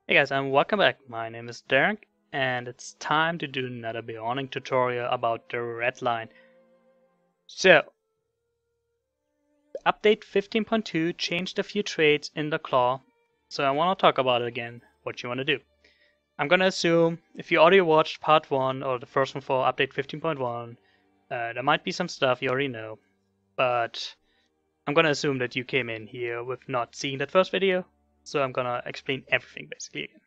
Hey guys, and welcome back. My name is Darenk, and it's time to do another Beorning tutorial about the red line. So, update 15.2 changed a few traits in the claw, so I want to talk about it again, what you want to do. I'm gonna assume, if you already watched part 1 or the first one for update 15.1, there might be some stuff you already know, but I'm gonna assume that you came in here with not seeing that first video, so I'm gonna explain everything basically again.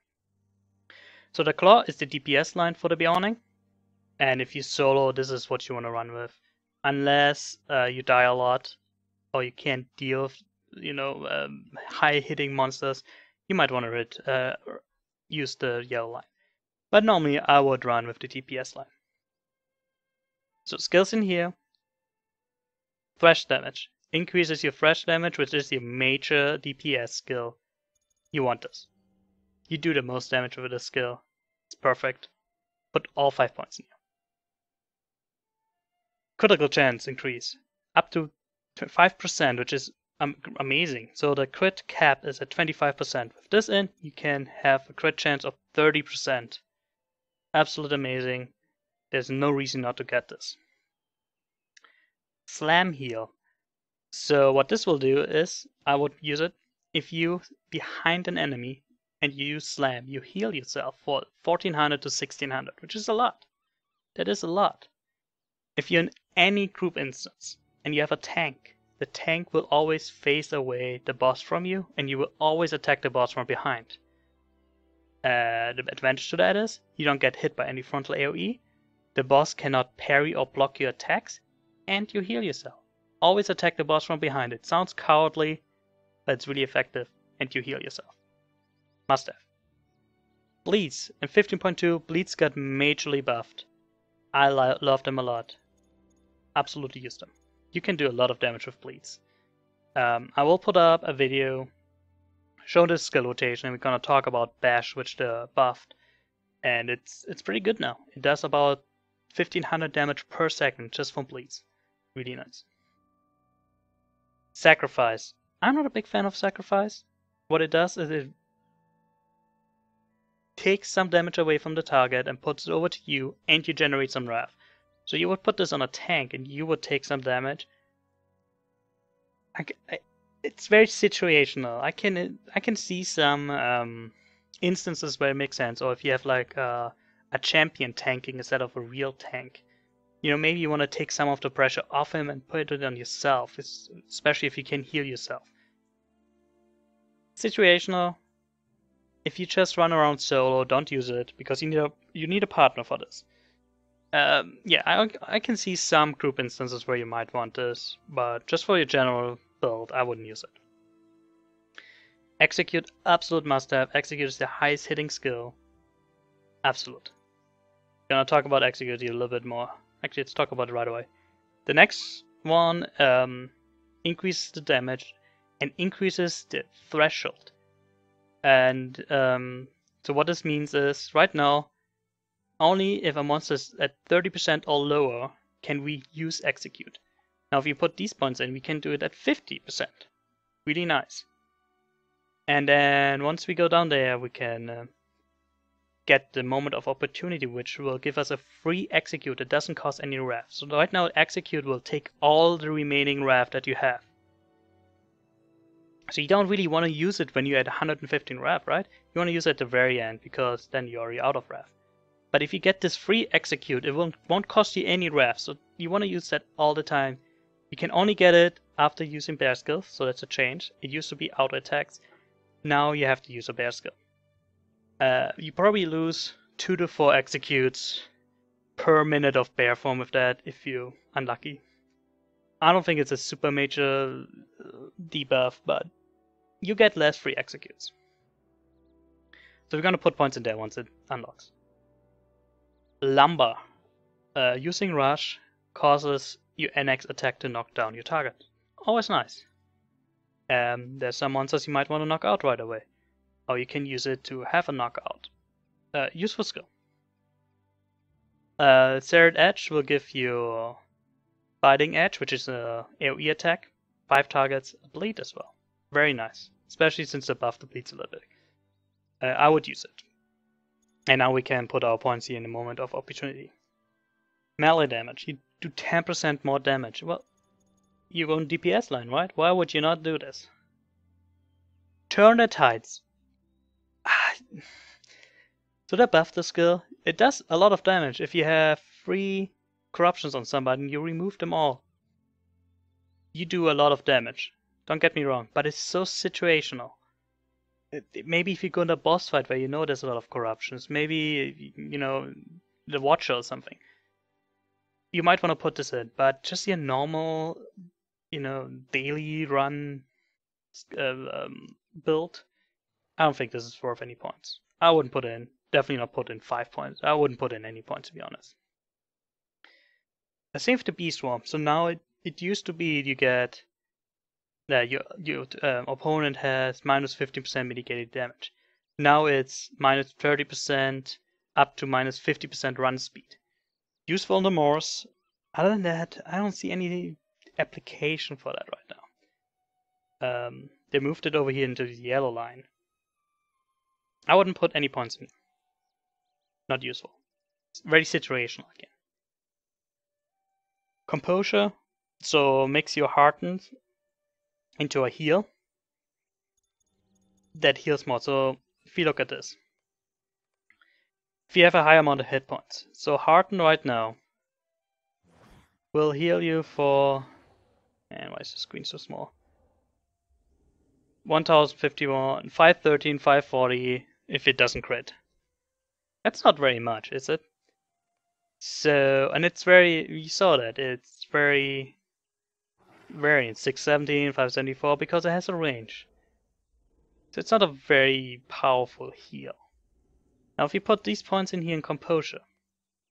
So the claw is the DPS line for the Beorning, and if you solo, this is what you want to run with. Unless you die a lot, or you can't deal with, high hitting monsters, you might want to use the yellow line. But normally I would run with the DPS line. So skills in here. Thresh damage. Increases your thresh damage, which is your major DPS skill. You want this. You do the most damage with this skill. It's perfect. Put all 5 points in here. Critical chance increase. Up to 5%, which is amazing. So the crit cap is at 25%. With this in, you can have a crit chance of 30%. Absolute amazing. There's no reason not to get this. Slam heal. So what this will do is, I would use it if you behind an enemy and you use slam, you heal yourself for 1400 to 1600, which is a lot. That is a lot. If you're in any group instance and you have a tank, the tank will always face away the boss from you, and you will always attack the boss from behind. The advantage to that is you don't get hit by any frontal AoE, the boss cannot parry or block your attacks, and you heal yourself. Always attack the boss from behind. It sounds cowardly, but it's really effective, and you heal yourself. Must have. Bleeds. In 15.2, bleeds got majorly buffed. I love them a lot. Absolutely use them. You can do a lot of damage with bleeds. I will put up a video showing the skill rotation, and we're gonna talk about Bash, which the buffed, and it's pretty good now. It does about 1500 damage per second just from bleeds. Really nice. Sacrifice. I'm not a big fan of Sacrifice. What it does is it takes some damage away from the target and puts it over to you, and you generate some wrath. So you would put this on a tank and you would take some damage. It's very situational. I can see some instances where it makes sense, or if you have like a champion tanking instead of a real tank. You know, maybe you want to take some of the pressure off him and put it on yourself, especially if you can heal yourself. Situational. If you just run around solo, don't use it, because you need a partner for this. Yeah, I can see some group instances where you might want this, but just for your general build, I wouldn't use it. Execute, absolute must-have. Execute is the highest hitting skill. Absolute. Gonna talk about execute a little bit more. Actually, let's talk about it right away. The next one increases the damage and increases the threshold. And so what this means is, right now, only if a monster is at 30% or lower can we use execute. Now if you put these points in, we can do it at 50%. Really nice. And then once we go down there, we can get the moment of opportunity, which will give us a free execute that doesn't cost any wrath. So right now execute will take all the remaining wrath that you have. So you don't really want to use it when you're at 115 wrath, right? You want to use it at the very end, because then you're already out of wrath. But if you get this free execute, it won't cost you any wrath, so you want to use that all the time. You can only get it after using bear skills, so that's a change. It used to be auto attacks. Now you have to use a bear skill. You probably lose 2 to 4 executes per minute of bear form with that if you're unlucky. I don't think it's a super major debuff, but you get less free executes. So we're gonna put points in there once it unlocks. Lumber. Using Rush causes your NX attack to knock down your target. Always nice. There's some monsters you might want to knock out right away. Or you can use it to have a knockout. Useful skill. Serried Edge will give you Biting Edge, which is an AoE attack. 5 targets, a bleed as well. Very nice. Especially since the buff depletes a little bit. I would use it. And now we can put our points here in the moment of opportunity. Melee damage. You do 10% more damage. Well, you're on DPS line, right? Why would you not do this? Turn the tides. So that buff the skill, it does a lot of damage. If you have 3 corruptions on somebody and you remove them all, you do a lot of damage. Don't get me wrong, but it's so situational. Maybe if you go in a boss fight where you know there's a lot of corruptions, maybe, you know, the Watcher or something, you might want to put this in, but just your normal, you know, daily run build, I don't think this is worth any points. I wouldn't put in, definitely not put in 5 points. I wouldn't put in any points, to be honest. I saved the Beast Swarm, so now it used to be you get that your opponent has minus 15% mitigated damage. Now it's minus 30% up to minus 50% run speed. Useful on the Morse. Other than that, I don't see any application for that right now. They moved it over here into the yellow line. I wouldn't put any points in. Not useful. It's very situational again. Composure, so makes you hardened into a heal. That heals more. So if you look at this, if you have a high amount of hit points, so harden right now will heal you for, and why is the screen so small? 1051, 513, 540 if it doesn't crit. That's not very much, is it? So, and it's very, you saw that, it's very variant, 617, 574, because it has a range. So it's not a very powerful heal. Now if you put these points in here in Composure,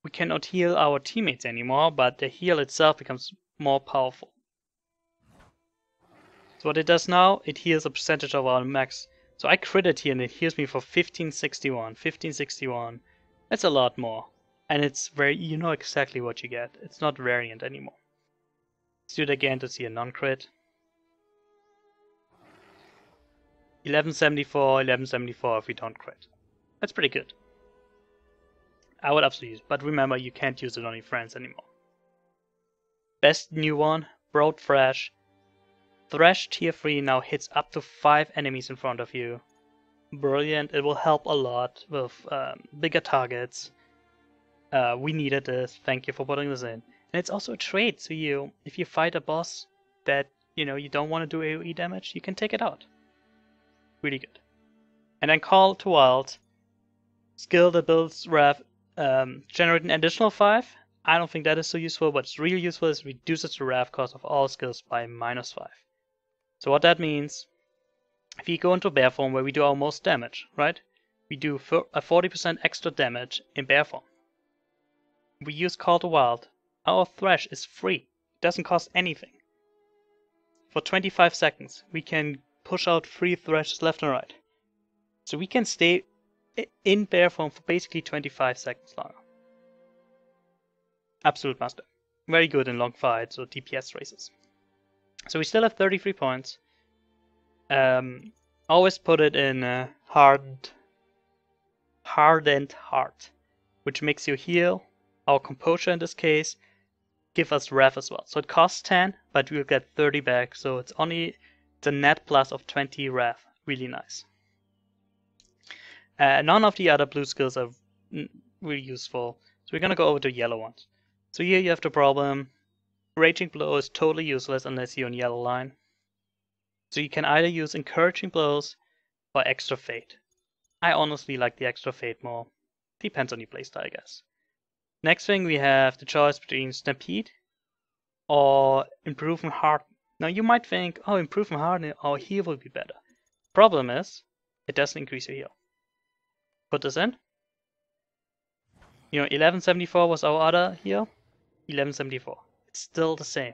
we cannot heal our teammates anymore, but the heal itself becomes more powerful. So what it does now, it heals a percentage of our max. So I critted here and it heals me for 1561. 1561. That's a lot more. And it's very, you know exactly what you get. It's not variant anymore. Let's do it again to see a non-crit. 1174, 1174 if we don't crit. That's pretty good. I would absolutely use it, but remember you can't use it on your friends anymore. Best new one, Broad Thrash. Thrash tier 3 now hits up to 5 enemies in front of you. Brilliant, it will help a lot with bigger targets. We needed this, thank you for putting this in. And it's also a trait, so if you fight a boss that you don't want to do AoE damage, you can take it out. Really good. And then Call to Wild. Skill that builds Wrath, generate an additional 5. I don't think that is so useful, but it's really useful is reduces the Wrath cost of all skills by minus 5. So what that means, if you go into bear form where we do our most damage, right? We do a 40% extra damage in bear form. We use Call to Wild. Our Thrash is free. It doesn't cost anything. For 25 seconds, we can push out 3 Thrashes left and right. So we can stay in bear form for basically 25 seconds longer. Absolute master. Very good in long fights or DPS races. So we still have 33 points. Always put it in hardened heart, which makes you heal. Our Composure in this case give us Wrath as well. So it costs 10, but we'll get 30 back. So it's only the net plus of 20 Wrath. Really nice. None of the other blue skills are really useful. So we're gonna go over to yellow ones. So here you have the problem. Raging Blow is totally useless unless you're on yellow line. So you can either use Encouraging Blows or Extra Fate. I honestly like the Extra Fate more. Depends on your playstyle, I guess. Next thing we have the choice between Stampede or Improve and Harden. Now you might think, oh, Improve and Harden, our heal will be better. Problem is, it doesn't increase your heal. Put this in. 1174 was our other heal. 1174. It's still the same.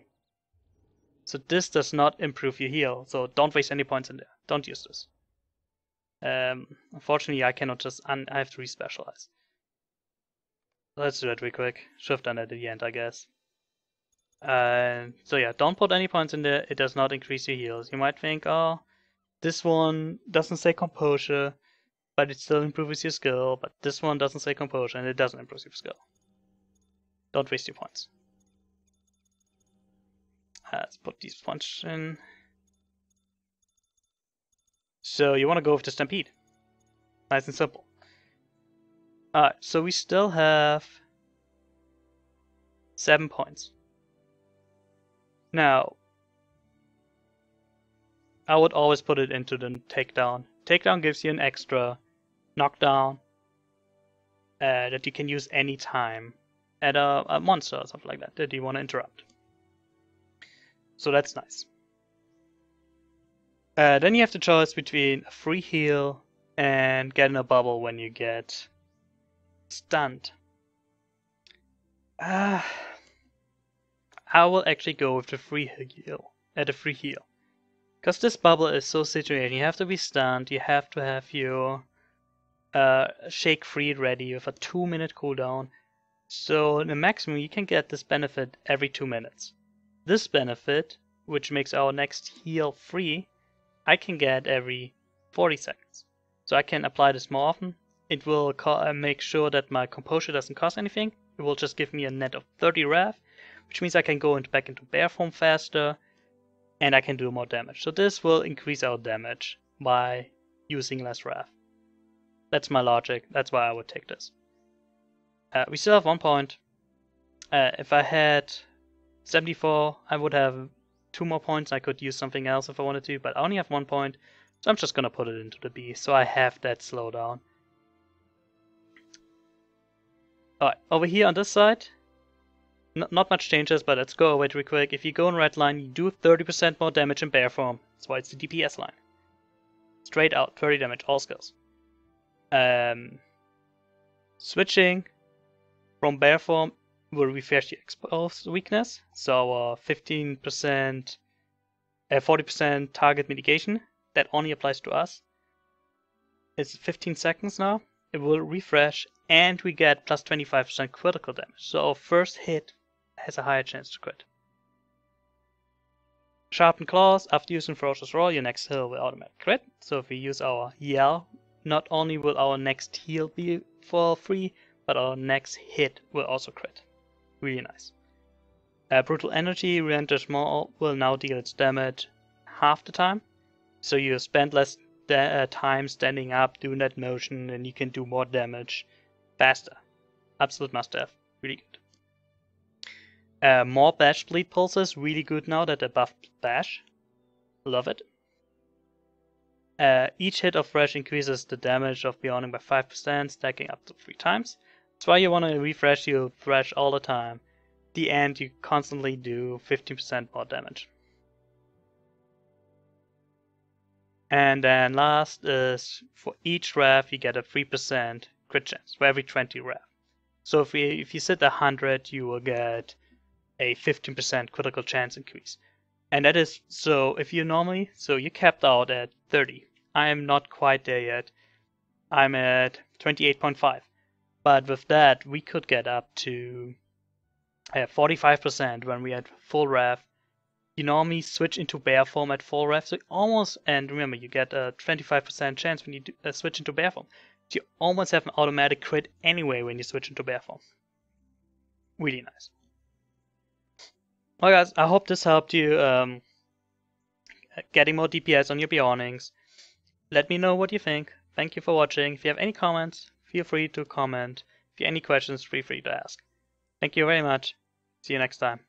So this does not improve your heal. So don't waste any points in there. Don't use this. Unfortunately, I cannot just. I have to respecialize. Let's do that real quick. Shift and at the end, I guess. So yeah, don't put any points in there. It does not increase your heals. You might think, oh, this one doesn't say Composure. but it still improves your skill. But this one doesn't say composure, and it doesn't improve your skill. Don't waste your points. Let's put these points in. So you want to go with the Stampede. Nice and simple. Alright, so we still have 7 points. Now, I would always put it into the takedown. Takedown gives you an extra knockdown that you can use anytime at a monster or something like that that you want to interrupt. So that's nice. Then you have the choice between a free heal and getting a bubble when you get stunned. I will actually go with the free heal. Because this bubble is so situated. You have to be stunned, you have to have your shake free ready with a 2-minute cooldown. So the maximum you can get this benefit every 2 minutes. This benefit, which makes our next heal free, I can get every 40 seconds. So I can apply this more often. It will make sure that my composure doesn't cost anything. It will just give me a net of 30 RAF, which means I can go back into bear form faster, and I can do more damage. So this will increase our damage by using less RAF. That's my logic. That's why I would take this. We still have 1 point. If I had 74, I would have 2 more points. I could use something else if I wanted to, but I only have 1 point, so I'm just gonna put it into the B, so I have that slowdown. Alright, over here on this side, not much changes, but let's go over it real quick. If you go in red line, you do 30% more damage in bear form. That's why it's the DPS line. Straight out, 30 damage, all skills. Switching from bear form will refresh the exposed weakness. So 15%, 40% target mitigation. That only applies to us. It's 15 seconds now. It will refresh, and we get plus 25% critical damage. So our first hit has a higher chance to crit. Sharpened Claws, after using Ferocious Roar, your next heal will automatically crit. So if we use our Yell, not only will our next heal be for free, but our next hit will also crit. Really nice. Brutal Energy, re-enters more, will now deal its damage half the time. So you spend less time standing up, doing that motion, and you can do more damage faster. Absolute must-have. Really good. More Bash Bleed Pulses. Really good now that they buffed Bash. Love it. Each hit of Thresh increases the damage of Beorning by 5%, stacking up to 3 times. That's why you want to refresh your Thresh all the time. At the end, you constantly do 15% more damage. And then last is, for each RAF, you get a 3% crit chance for every 20 RAF. So if you sit 100, you will get a 15% critical chance increase. And that is, so if you normally, so you capped out at 30. I am not quite there yet. I'm at 28.5. But with that, we could get up to 45% when we had full RAF. You normally switch into bear form at full RAF, so almost, and remember, you get a 25% chance when you switch into bear form. So you almost have an automatic crit anyway when you switch into bear form. Really nice. Well guys, I hope this helped you getting more DPS on your Beornings. Let me know what you think. Thank you for watching. If you have any comments, feel free to comment. If you have any questions, feel free to ask. Thank you very much. See you next time.